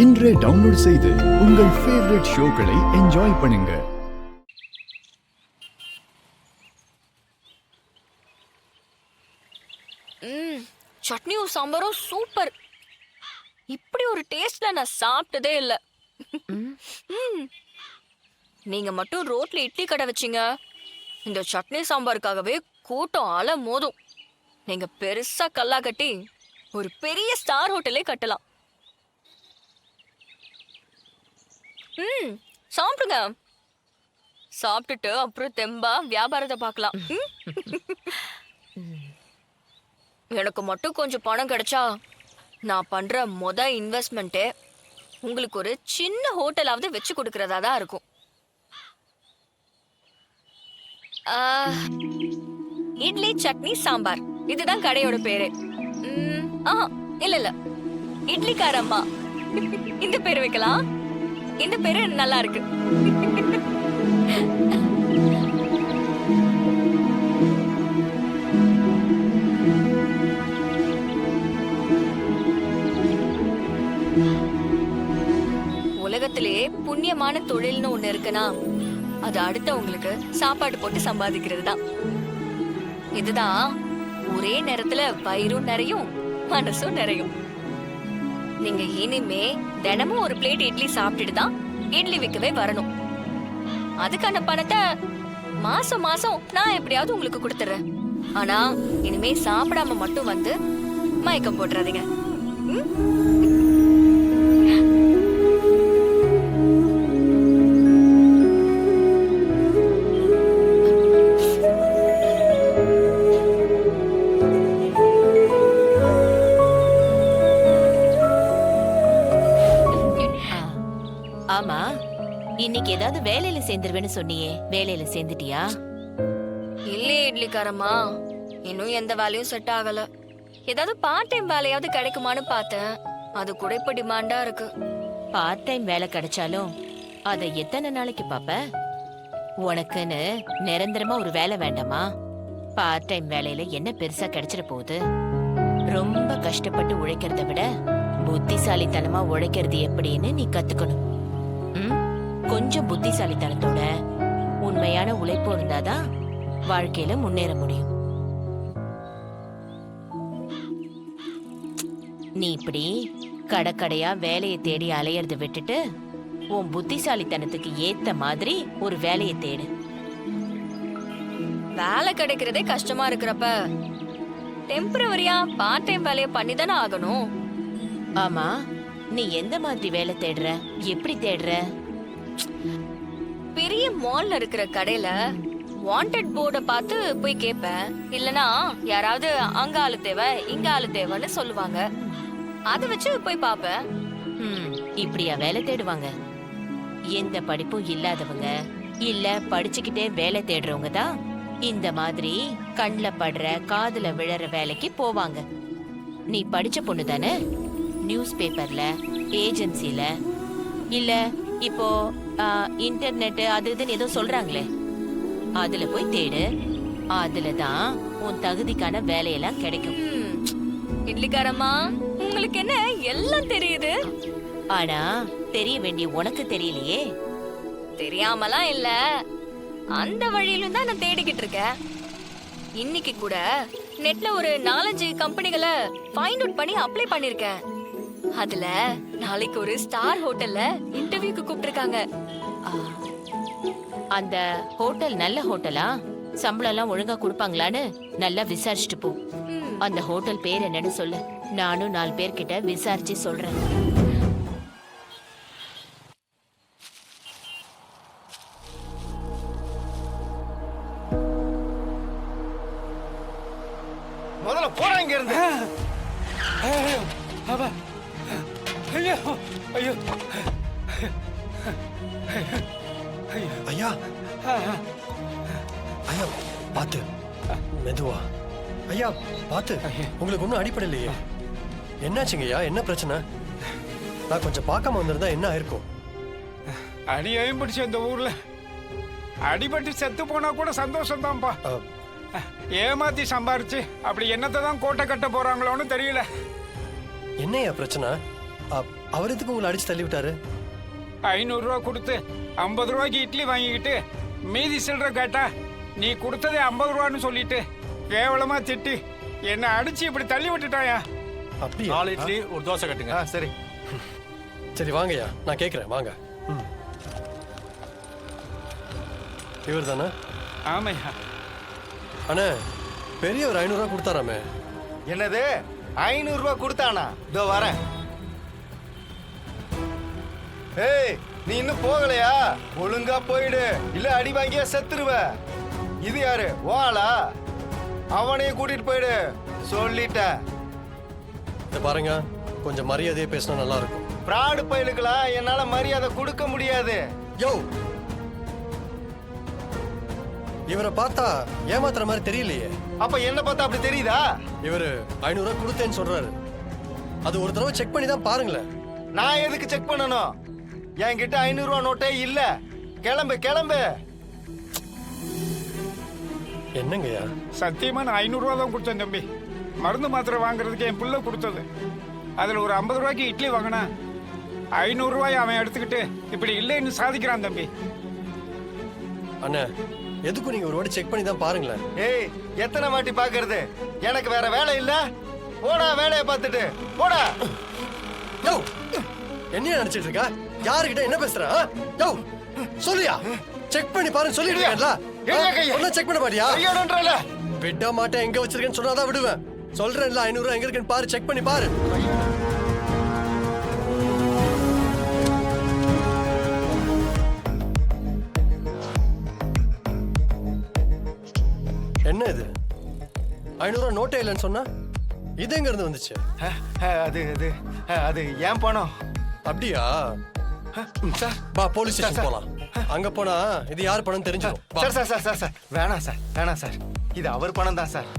இன்றே டவுன்லோட் செய்து உங்கள் ஃபேவரட் ஷோக்களை என்ஜாய் பண்ணுங்க. சட்னியும் சாம்பாரும் சூப்பர். இப்படி ஒரு டேஸ்ட்ல நான் சாப்பிட்டதே இல்லை. நீங்க மட்டும் ரோட்ல இட்லி கடை வச்சீங்க, இந்த சட்னி சாம்பாருக்காகவே கூட்டம் அலை மோதும். நீங்க பெருசா கல்லா கட்டி ஒரு பெரிய ஸ்டார் ஹோட்டலே கட்டலாம். சாப்பிடுங்க. சாப்பிட்டுட்டு அப்புறம் தெம்பா வியாபாரத்தை பார்க்கலாம். எனக்கு மட்டும் கொஞ்சம் பணம் கிடைச்சா நான் பண்ற இன்வெஸ்ட்மெண்ட்டே உங்களுக்கு ஒரு சின்ன ஹோட்டலாவது வச்சு கொடுக்கறதா தான் இருக்கும். இட்லி சட்னி சாம்பார் இதுதான் கடையோட பேரு. இல்ல இட்லிக்காரம்மா இந்த பேரு வைக்கலாம். இந்த பேரு நல்லா இருக்கு. உலகத்திலே புண்ணியமான தொழில்னு ஒண்ணு இருக்குன்னா அது அடுத்தவங்களுக்கு சாப்பாடு போட்டு சம்பாதிக்கிறது தான். இதுதான் ஒரே நேரத்துல வயிறும் நிறையும் மனசும் நிறையும். நீங்க இனிமே தினமும் ஒரு பிளேட் இட்லி சாப்பிட்டுட்டு தான் இட்லி விற்கவே வரணும். அதுக்கான பணத்தை மாசம் மாசம் நான் எப்படியாவது உங்களுக்கு கொடுத்துறேன். ஆனா இனிமே சாப்பிடாம மட்டும் வந்து மயக்கம் போட்டுறாதீங்க. ஆமா, இன்னைக்கு ஏதாவது வேலையில சேர்ந்துருவேன்னு சொன்னியே, வேலையில சேர்ந்துட்டியா? இல்லையே இட்லிக்காரம்மா, இன்னும் எந்த வேலையும் செட் ஆகல. ஏதாவது பார்ட் டைம் வேலையாவது கிடைக்குமான்னு பார்த்தேன். அது கூட இப்ப டிமாண்டா இருக்கு. பார்ட் டைம் வேலை கிடைச்சாலும் அதை எத்தனை நாளைக்கு பாப்ப? உனக்குன்னு நிரந்தரமா ஒரு வேலை வேண்டாமா? பார்ட் டைம் வேலையில என்ன பெருசா கிடைச்சிட போகுது? ரொம்ப கஷ்டப்பட்டு உழைக்கிறத விட புத்திசாலித்தனமா உழைக்கிறது எப்படின்னு நீ கத்துக்கணும். கொஞ்சம் புத்திசாலித்தனத்தோட உண்மையான உழைப்பு இருந்தாதான் வாழ்க்கையில முன்னேற முடியும். நீ இப்படி கடக்கடையா வேலையை தேடி அலையறத விட்டுட்டு உன் புத்திசாலித்தனத்துக்கு ஏத்த மாதிரி ஒரு வேலையை தேடு. வேலை கிடைக்கிறதே கஷ்டமா இருக்கிறப்ப டெம்பரவரியா பார்ட் டைம் வேலையை பண்ணி தானே ஆகணும். ஆமா, நீ எந்த மாதிரி வேலை தேடுற? எப்படி தேடுற? பெரிய மால்ல இருக்கிற கடையில வாண்டட் போர்ட பார்த்து போய் கேட்பேன். இல்லனா யாராவது அங்க ஆளு தேவை இங்க ஆளு தேவைன்னு சொல்லுவாங்க. அதை வச்சு போய் பாப்பேன். இப்படியா வேலை தேடுவாங்க? எந்த படிப்பும் இல்லாதவங்க இல்ல படிச்சுக்கிட்டே வேலை தேடுறவங்க தான் இந்த மாதிரி கண்ணுல படுற காதுல விழற வேலைக்கு போவாங்க. நீ படிச்ச பொண்ணு தானே? நியூஸ் பேப்பர்ல, ஏஜென்சில, இல்ல இப்போ இன்டர்நெட் அது இதுன்னு ஏதோ சொல்றாங்களே, அதுல போய் தேடு. அதுலதான் உன் தகுதிக்கான வேலையெல்லாம் கிடைக்கும். இட்லிக்காரம்மா, உங்களுக்கு என்ன எல்லாம் தெரியுது? ஆனா தெரிய வேண்டிய உனக்கு தெரியலையே. தெரியாமலாம் இல்ல, அந்த வழியிலும் தான் நான் தேடிக்கிட்டு இருக்கேன். இன்னைக்கு கூட நெட்ல ஒரு 4-5 கம்பெனிகளை ஃபைண்ட் அவுட் பண்ணி அப்ளை பண்ணிருக்கேன். அதுல நாளைக்கு ஒரு ஸ்டார் ஹோட்டல்ல இன்டர்வியூக்கு கூப்பிட்டிருக்காங்க. அந்த ஹோட்டல் நல்ல ஹோட்டலா? சம்பளம் எல்லாம் ஒழுங்கா கொடுப்பாங்களான்னு நல்லா விசாரிச்சுட்டு போ. அந்த ஹோட்டல் பேர் என்னன்னு சொல்லு, நானும் 4 பேர்கிட்ட விசாரிச்சு சொல்றேன். முதல்ல போறா இங்க இருந்து. ஐயோ ஐயோ ஐயா ஐயா பாத்து, மெதுவா. ஐயா பாத்து, உங்களுக்கு ஒன்றும் அடிப்படை இல்லையே. என்னாச்சுங்கய்யா? என்ன பிரச்சனை? நான் கொஞ்சம் பார்க்காம வந்திருந்தா என்ன ஆயிருக்கும்? அடியையும் பிடிச்ச இந்த ஊர்ல அடிபட்டு செத்து போனா கூட சந்தோஷம் தான்ப்பா. ஏமாத்தி சம்பாரிச்சு அப்படி என்னத்தை தான் கோட்டை கட்ட போறாங்களோன்னு தெரியல. என்னையா பிரச்சனை? அவர் எதுக்கு உங்களை அடிச்சு தள்ளி விட்டாரு? 500 ரூபா கொடுத்து 50 ரூபாய்க்கு இட்லி வாங்கிக்கிட்டு மீதி சில்லற கேட்டா நீ கொடுத்ததே 50 ரூபான்னு சொல்லிட்டு கேவலமா திட்டி என்னை அடிச்சு இப்படி தள்ளி விட்டுட்டாயா. அப்படியா? 4 இட்லி ஒரு தோசை கட்டுங்க. சரி சரி வாங்கய்யா, நான் கேட்குறேன் வாங்க. இவர் தானே? ஆமையா. அண்ணே பெரியவர் 500 ரூபா கொடுத்தாராமே. என்னது 500 ரூபாய் கொடுத்தானா? இதோ வரேன். ஏய் நீ இன்னும் போகலையா? ஒழுங்கா போயிடு, இல்ல அடி வாங்கியா செத்துருவ. இது யாரு வாளா? அவனையும் கூட்டிட்டு போயிடு சொல்லிட்டேன். இதை பாருங்க, கொஞ்சம் மரியாதையை பேசினா நல்லா இருக்கும். பிராடு பயலுக்கலாம் என்னால மரியாதை கொடுக்க முடியாது. யோ, இவரை பார்த்தா ஏமாத்துற மாதிரி தெரியலையே. அப்ப என்ன பார்த்தா அப்படி தெரியுதா? இவரு 500 ரூபா கொடுத்தேன்னு சொல்றாரு. அது ஒரு தடவை செக் பண்ணி தான் பாருங்களேன். நான் எதுக்கு செக் பண்ணணும்? என்கிட்ட 500 ரூபா நோட்டே இல்ல. கிளம்பு கிளம்பு. என்னங்கய்யா? சத்தியமா நான் 500 ரூபா தான் கொடுத்தேன் தம்பி. மருந்து மாத்திரை வாங்குறதுக்கு என் பிள்ளை கொடுத்தது. அதுல ஒரு 50 ரூபாய்க்கு இட்லி வாங்கினா 500 ரூபாய் அவன் எடுத்துக்கிட்டு இப்படி இல்லைன்னு சாதிக்கிறான் தம்பி. அண்ணா எதுக்கும் நீங்க ஒரு வாட்டி செக் பண்ணி தான் பாருங்களேன். ஏய் எத்தனை வாட்டி பாக்குறது? எனக்கு வேற வேலை இல்ல. போடா வேலையை பார்த்துட்டு போடா. யோ, என்ன நினைச்சிட்டு இருக்க? யாருகிட்ட என்ன பேசுற? யோ சொல்லியா? செக் பண்ணி பாருங்க சொல்லிடுவீங்களா? ஒண்ணு செக் பண்ண மாட்டியா? ஐயோன்றல விட மாட்டேன். எங்க வச்சிருக்கேன்னு சொன்னாதான் விடுவேன். சொல்றேன்ல 500 ரூபா எங்க இருக்குன்னு பாரு, செக் பண்ணி பாரு. என்ன இது 500 ரூபா நோட்டே இல்லைன்னு சொன்னா இது எங்க இருந்து வந்துச்சு? அது அது அது ஏன் பணம். அப்படியா? சார் பா போலீஸ் ஸ்டேஷன் போலாம். அங்க போனா இது யார் பணம் தெரிஞ்சிடும். Sir sir sir sir sir வேணாம் சார் வேணாம் சார். இது அவர் பணம் தான் சார்.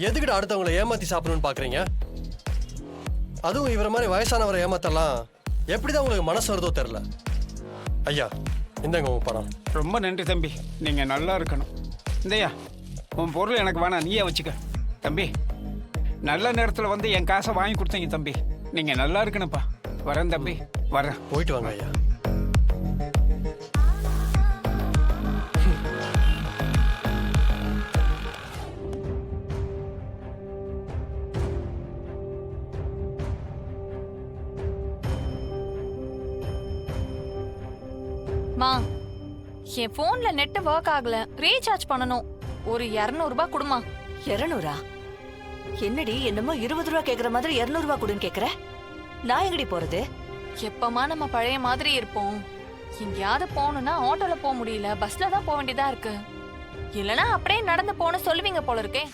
எதுக்கிட்ட அடுத்தவங்களை ஏமாத்தி சாப்பிடணும்னு பாக்குறீங்க? அதுவும் இவர மாதிரி வயசானவரை ஏமாத்தலாம் எப்படிதான் உங்களுக்கு மனசு வருதோ தெரியல. ஐயா இந்தாங்க உங்க பணம். ரொம்ப நன்றி தம்பி, நீங்க நல்லா இருக்கணும். இந்தையா உன் பொருள் எனக்கு வேணாம், நீயே வச்சுக்க தம்பி. நல்ல நேரத்தில் வந்து என் காசை வாங்கி கொடுத்தீங்க தம்பி. நீங்க நல்லா இருக்கணும்ப்பா. வரேன் தம்பி, வரேன். போயிட்டு வாங்க ஐயா. மா, என் போன்ல நெட் ஒர்க் ஆகல, ரீசார்ஜ் பண்ணனும். ஒரு 200 ரூபாய் கொடுமா. 200? என்னடி என்னமோ 20 ரூபா கேக்குற மாதிரி 200 ரூபா கொடுன்னு கேக்குற? நான் எங்கடி போறது? எப்பமா நம்ம பழைய மாதிரி இருப்போம்? எங்கேயாவது போகணும்னா ஆட்டோல போக முடியல, பஸ்ல தான் போக வேண்டியதா இருக்கு. இல்லனா அப்படியே நடந்து போன சொல்லுவீங்க போல இருக்கே.